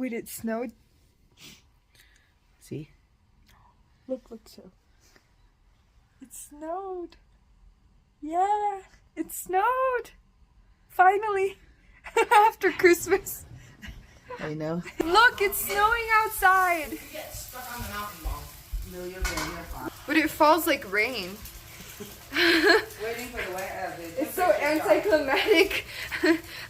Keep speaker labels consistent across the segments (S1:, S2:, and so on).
S1: Wait, it snowed?
S2: See?
S1: Look so. It snowed. Yeah, it snowed. Finally. After Christmas.
S2: I know.
S1: Look, it's snowing outside.
S2: You get stuck on the mountain ball. No, you're good. You're fine.
S1: But it falls like rain.
S2: Waiting for the weather.
S1: It's so anticlimactic.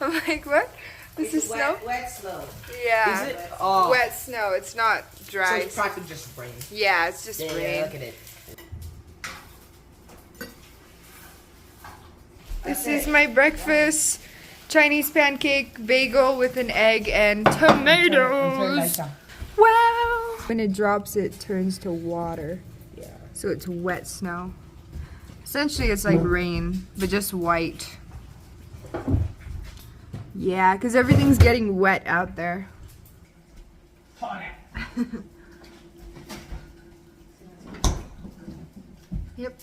S1: I'm like, what? This is snow?
S2: Wet snow.
S1: Yeah.
S2: Is it? Oh.
S1: Wet snow. It's not dry.
S2: So it's probably just rain.
S1: Yeah, it's just
S2: Yeah,
S1: rain.
S2: look at it.
S1: This is my breakfast. Chinese pancake, bagel with an egg and tomatoes. Wow. When it drops, it turns to water.
S2: Yeah.
S1: So it's wet snow. Essentially, it's like rain, but just white. Yeah, because everything's getting wet out there. Yep.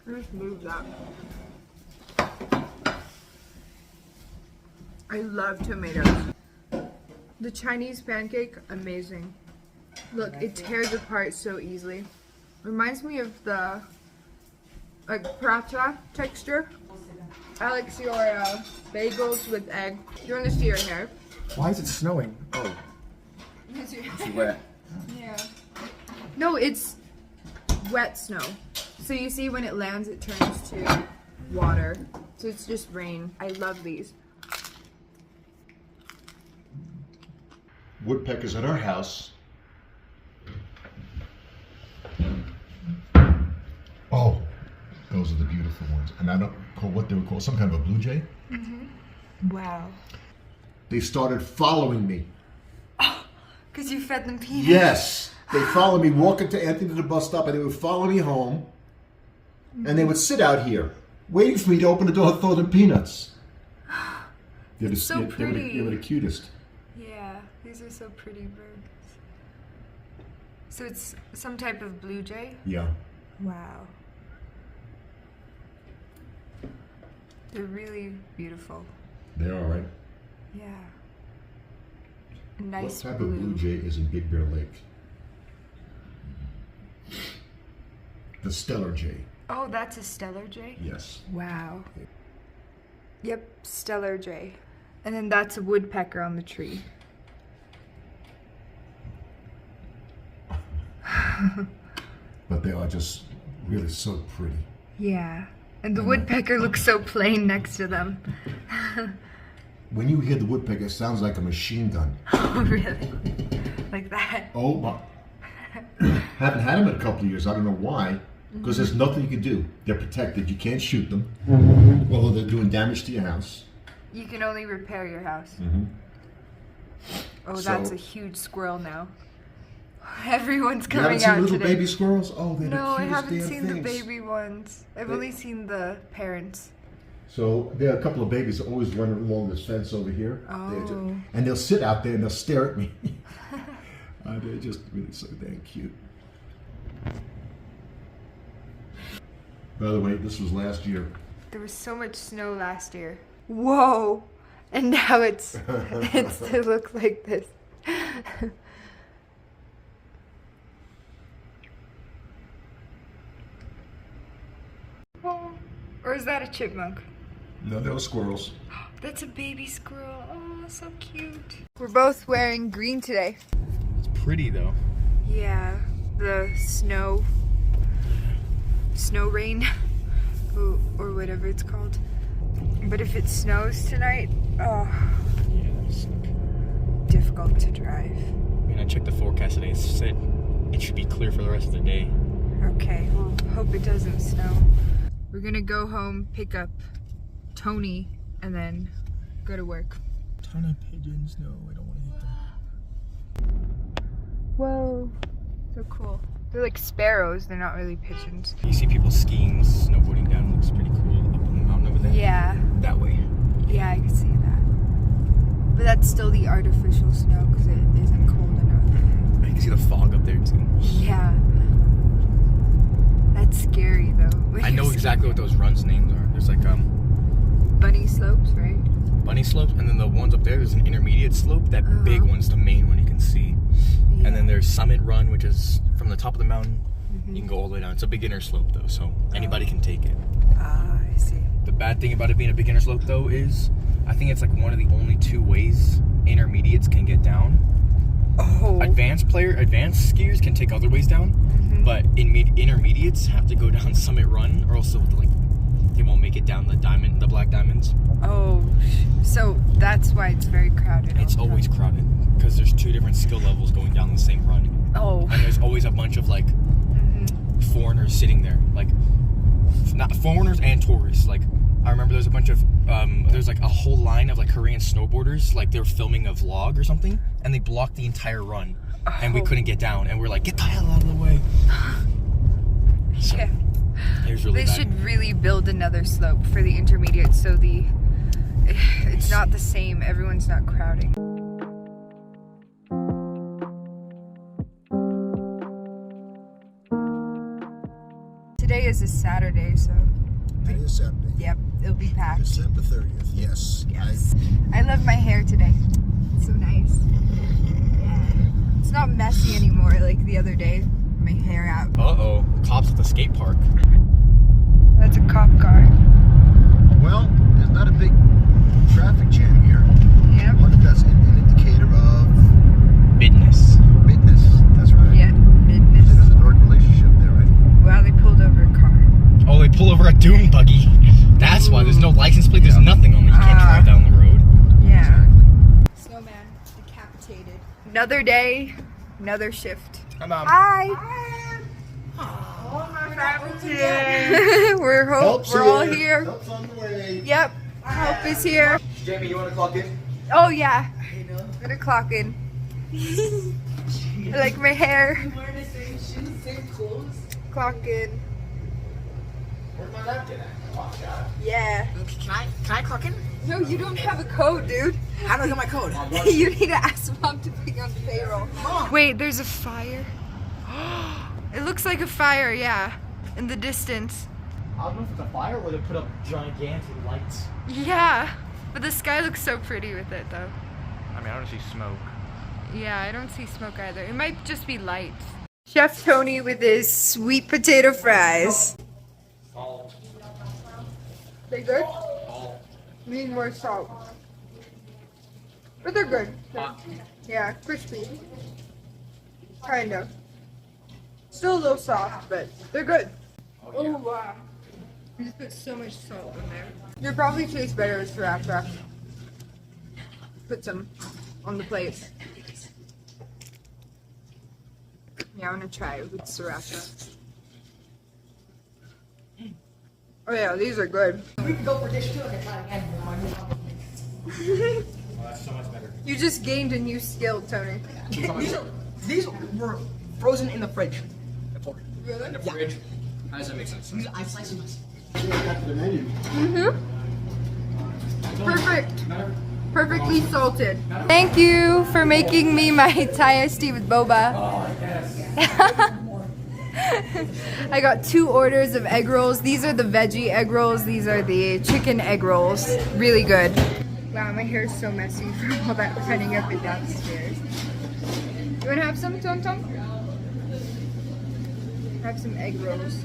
S1: Just move that. I love tomatoes. The Chinese pancake, amazing. Look, it tears apart so easily. Reminds me of the like paratha texture. Alex, your bagels with egg. Do you want to see your hair?
S3: Why is it snowing? Oh,
S1: It's
S3: wet.
S1: Yeah. No, it's wet snow. So you see when it lands, it turns to water. So it's just rain. I love these.
S3: Woodpeckers at our house. Oh, those are the beautiful ones. And I don't know what they were called. Some kind of a blue jay.
S1: Wow.
S3: They started following me.
S1: Because you fed them peanuts.
S3: Yes. They followed me walking to Anthony to the bus stop, and they would follow me home. And they would sit out here, waiting for me to open the door and throw them peanuts. They're
S1: so pretty.
S3: They were the cutest.
S1: Yeah, these are so pretty birds. So it's some type of blue jay?
S3: Yeah.
S1: Wow. They're really beautiful.
S3: They are, right?
S1: Yeah. A nice
S3: What type
S1: blue.
S3: of blue jay is in Big Bear Lake? The stellar jay.
S1: Oh, that's a stellar jay?
S3: Yes.
S1: Wow. Yep, stellar jay. And then that's a woodpecker on the tree.
S3: But they are just really so pretty.
S1: Yeah. And the woodpecker looks so plain next to them.
S3: When you hear the woodpecker, it sounds like a machine gun.
S1: Oh, really? Like that?
S3: Oh, my. Haven't had them in a couple of years. I don't know why. Because there's nothing you can do. They're protected. You can't shoot them. Although they're doing damage to your house.
S1: You can only repair your house. Oh,
S3: So-
S1: that's a huge squirrel now. Everyone's
S3: You haven't
S1: coming
S3: seen
S1: out
S3: little
S1: today.
S3: baby squirrels? Oh, they're
S1: No,
S3: the
S1: I
S3: cutest
S1: haven't
S3: damn
S1: seen the
S3: things.
S1: baby ones. I've only seen the parents.
S3: So there are a couple of babies that always run along this fence over here.
S1: Oh.
S3: And they'll sit out there and they'll stare at me. They're just really so dang cute. By the way, this was last year.
S1: There was so much snow last year. Whoa! And now it's to look like this. Oh, or is that a chipmunk?
S3: No, they were squirrels.
S1: That's a baby squirrel. Oh, so cute. We're both wearing green today.
S4: It's pretty though.
S1: Yeah, the snow rain, or whatever it's called. But if it snows tonight, oh,
S4: Yeah, that's sick.
S1: difficult to drive.
S4: I mean, I checked the forecast today. It said it should be clear for the rest of the day.
S1: Okay, well, hope it doesn't snow. We're gonna go home, pick up Tony, and then go to work.
S4: Ton of pigeons. No, I don't want to hit them.
S1: Whoa, so cool. They're like sparrows, they're not really pigeons.
S4: You see people skiing, snowboarding down. Looks pretty cool up on the mountain over there.
S1: Yeah,
S4: That way.
S1: yeah, I can see that. But that's still the artificial snow because it isn't cold enough.
S4: I can see the fog up there too.
S1: Yeah. That's scary though.
S4: I know exactly what those runs names are. There's like
S1: bunny slopes, right?
S4: bunny slopes, and then the ones up there's an intermediate slope. That big one's the main one you can see.
S1: Yeah.
S4: And then there's Summit Run, which is from the top of the mountain. You can go all the way down. It's a beginner slope though, so anybody can take it.
S1: Ah, I see.
S4: The bad thing about it being a beginner slope though is, I think it's like one of the only 2 ways intermediates can get down.
S1: Oh.
S4: Advanced skiers can take other ways down, but intermediates have to go down Summit Run, or else they won't make it down the black diamonds.
S1: Oh, so that's why it's very crowded.
S4: It's always crowded because there's 2 different skill levels going down the same run.
S1: Oh.
S4: And there's always a bunch of like foreigners sitting there, like not foreigners and tourists. Like I remember there's a bunch of there's like a whole line of like Korean snowboarders, like they were filming a vlog or something, and they blocked the entire run, and we couldn't get down, and we're like, get the hell out of the way. So,
S1: Yeah.
S4: it was really
S1: They
S4: bad.
S1: should really build another slope for the intermediate so it's not the same. Everyone's not crowding. Today is a Saturday, so
S3: It is Saturday.
S1: yep, it'll be packed.
S3: December 30th. Yes.
S1: Yes. I love my hair today. It's so nice. Yeah. It's not messy anymore like the other day. My hair out.
S4: Uh-oh, cops at the skate park.
S1: That's a cop car.
S3: Well, there's not a big traffic jam here.
S1: Yep.
S3: I wonder if that's an indicator of
S4: Business.
S3: business. That's right.
S1: Yeah. Business.
S3: There's a direct relationship there, right?
S1: Wow, they pulled over a car.
S4: Oh, they pull over a dune buggy. That's why there's no license plate. There's nothing on it. You can't drive down the road.
S1: Yeah. Snowman decapitated. Another day, another shift.
S4: Hi, Mom.
S1: Hi.
S2: Oh, my family's here.
S1: we're all here.
S3: Help's on the way.
S1: Yep. Help is here.
S4: Jamie, you want to clock in?
S1: Oh yeah.
S2: I know.
S1: I'm gonna clock in. I like my hair.
S2: You wearing the same shoes, same clothes.
S1: Clock in.
S4: Where's my napkin at? Oh, God.
S1: Yeah.
S2: Can I clock in?
S1: No, you don't have a code, dude.
S2: How do I get my code?
S1: You need to ask Mom to put you on payroll.
S2: Mom.
S1: Wait, there's a fire. It looks like a fire, yeah, in the distance.
S4: I don't know if it's a fire or they put up gigantic lights.
S1: Yeah, but the sky looks so pretty with it, though.
S4: I mean, I don't see smoke.
S1: Yeah, I don't see smoke either. It might just be lights. Chef Tony with his sweet potato fries.
S4: Salt.
S1: They good?
S4: Salt.
S1: Need more salt. But they're good. Yeah, crispy. Kind of. Still a little soft, but they're good. Oh, wow. You just put so much salt in there. It probably tastes better with sriracha. Put some on the plate. Yeah, I'm gonna try it with sriracha. Oh yeah, these are good.
S2: We can go for dish 2 and try again.
S4: Oh, that's so much better.
S1: You just gained a new skill, Tony.
S2: These were frozen in the fridge. Before.
S1: Really?
S4: In the fridge? How does that make sense?
S2: I sliced them.
S3: Back to the menu.
S1: Perfect. Perfectly salted. Thank you for making me my Thai iced tea with boba. I got 2 orders of egg rolls. These are the veggie egg rolls. These are the chicken egg rolls. Really good. Wow, my hair is so messy from all that running up and down the stairs. You want to have some, Tom Tom? Have some egg rolls.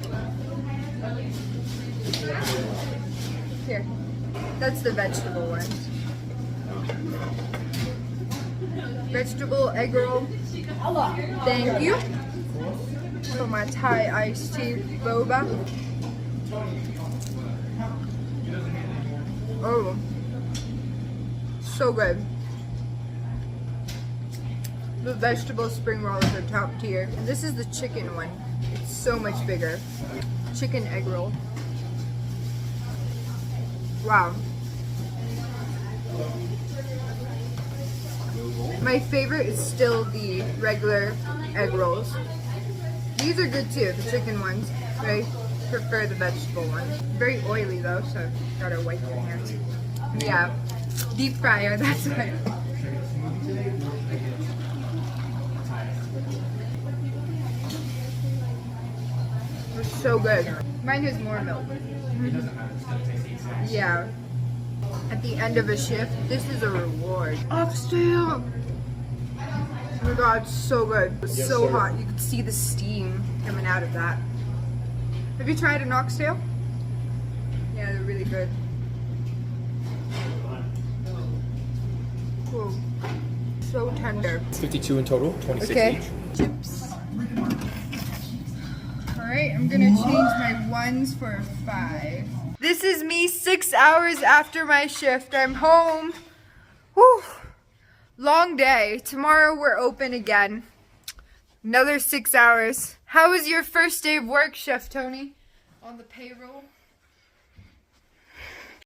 S1: Here. That's the vegetable one. Vegetable egg roll. Thank you. For my Thai iced tea boba. Oh. So good. The vegetable spring rolls are top tier. And this is the chicken one. It's so much bigger. Chicken egg roll. Wow. My favorite is still the regular egg rolls. These are good too, the chicken ones. But I prefer the vegetable ones. Very oily though, so gotta wipe your hands. Yeah, deep fryer, that's right. It's so good. Mine has more milk. Yeah. at the end of a shift, this is a reward. Oxtail! Oh my god, so good. It's
S3: Yes,
S1: so
S3: sir.
S1: hot. You can see the steam coming out of that. Have you tried an oxtail? Yeah, they're really good. Whoa. So tender.
S4: 52 in total, 26
S1: Okay.
S4: each.
S1: Chips. Alright, I'm gonna change my ones for a 5. This is me 6 hours after my shift. I'm home. Whew. Long day. Tomorrow we're open again. Another 6 hours. How was your first day of work, Chef Tony? On the payroll?